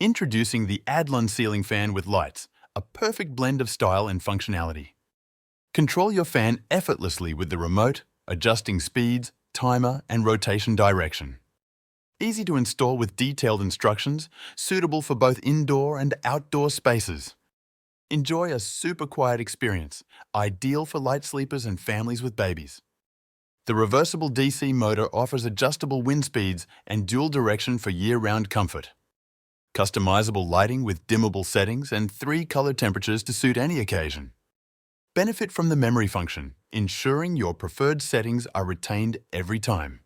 Introducing the addlon ceiling fan with lights, a perfect blend of style and functionality. Control your fan effortlessly with the remote, adjusting speeds, timer, and rotation direction. Easy to install with detailed instructions, suitable for both indoor and outdoor spaces. Enjoy a super quiet experience, ideal for light sleepers and families with babies. The reversible DC motor offers adjustable wind speeds and dual direction for year-round comfort. Customizable lighting with dimmable settings and 3 color temperatures to suit any occasion. Benefit from the memory function, ensuring your preferred settings are retained every time.